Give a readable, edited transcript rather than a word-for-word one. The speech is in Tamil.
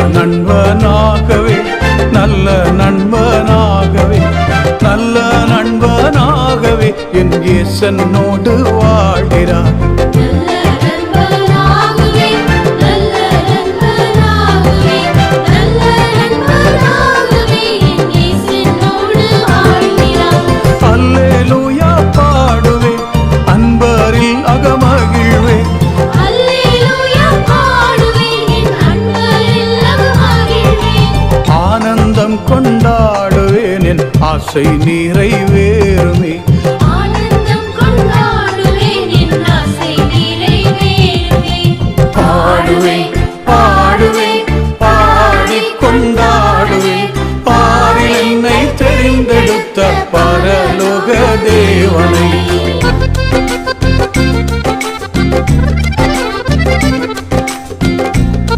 நண்பனாகவே நல்ல நண்பனாகவே நல்ல நண்பனாகவே என் இயேசனோடு வாழ்கிறார். அல்லேலூயா பாடுவே அன்பரில் அகமகிழ்வே ஆனந்தம் கொண்டாடுவேன் என் ஆசை நிறைவே